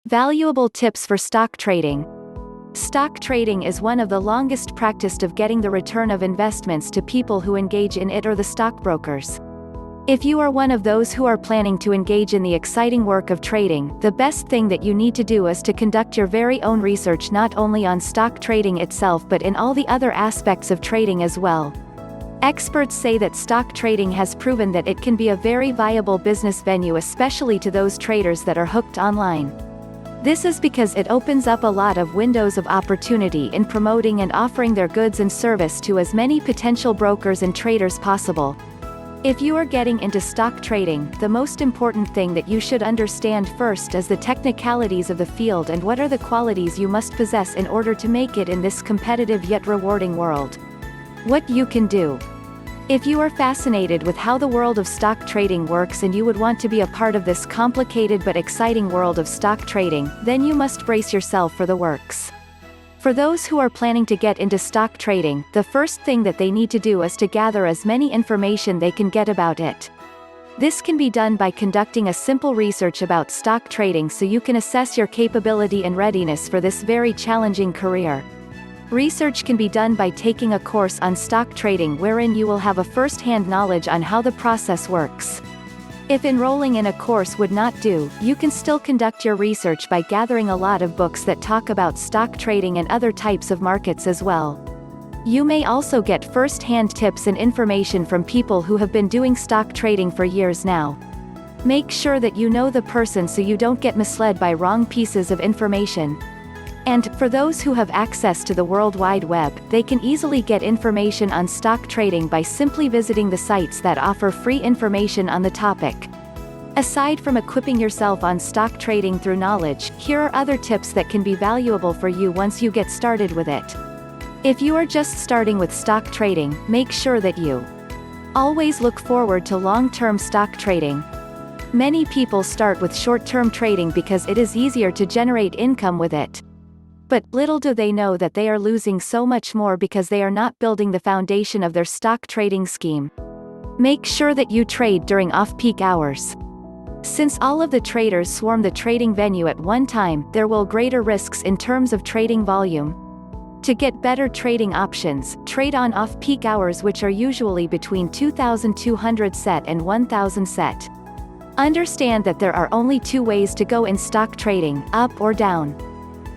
Valuable tips for stock trading. Stock trading is one of the longest practiced of getting the return of investments to people who engage in it or the stockbrokers. If you are one of those who are planning to engage in the exciting work of trading, the best thing that you need to do is to conduct your very own research not only on stock trading itself but in all the other aspects of trading as well. Experts say that stock trading has proven that it can be a very viable business venue, especially to those traders that are hooked online. This is because it opens up a lot of windows of opportunity in promoting and offering their goods and service to as many potential brokers and traders possible. If you are getting into stock trading, the most important thing that you should understand first is the technicalities of the field and what are the qualities you must possess in order to make it in this competitive yet rewarding world. What you can do. If you are fascinated with how the world of stock trading works and you would want to be a part of this complicated but exciting world of stock trading, then you must brace yourself for the works. For those who are planning to get into stock trading, the first thing that they need to do is to gather as many information they can get about it. This can be done by conducting a simple research about stock trading so you can assess your capability and readiness for this very challenging career. Research can be done by taking a course on stock trading wherein you will have a first-hand knowledge on how the process works. If enrolling in a course would not do, you can still conduct your research by gathering a lot of books that talk about stock trading and other types of markets as well. You may also get first-hand tips and information from people who have been doing stock trading for years now. Make sure that you know the person so you don't get misled by wrong pieces of information. And, for those who have access to the World Wide Web, they can easily get information on stock trading by simply visiting the sites that offer free information on the topic. Aside from equipping yourself on stock trading through knowledge, here are other tips that can be valuable for you once you get started with it. If you are just starting with stock trading, make sure that you always look forward to long-term stock trading. Many people start with short-term trading because it is easier to generate income with it. But little do they know that they are losing so much more because they are not building the foundation of their stock trading scheme. Make sure that you trade during off-peak hours. Since all of the traders swarm the trading venue at one time, there will greater risks in terms of trading volume. To get better trading options, trade on off-peak hours, which are usually between 2,200 set and 1,000 set. Understand that there are only two ways to go in stock trading, up or down.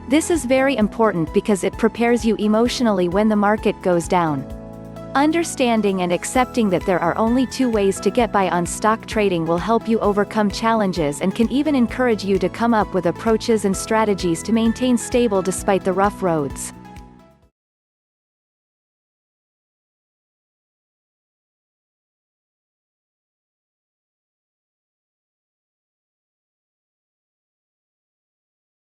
This is very important because it prepares you emotionally when the market goes down. Understanding and accepting that there are only two ways to get by on stock trading will help you overcome challenges and can even encourage you to come up with approaches and strategies to maintain stable despite the rough roads.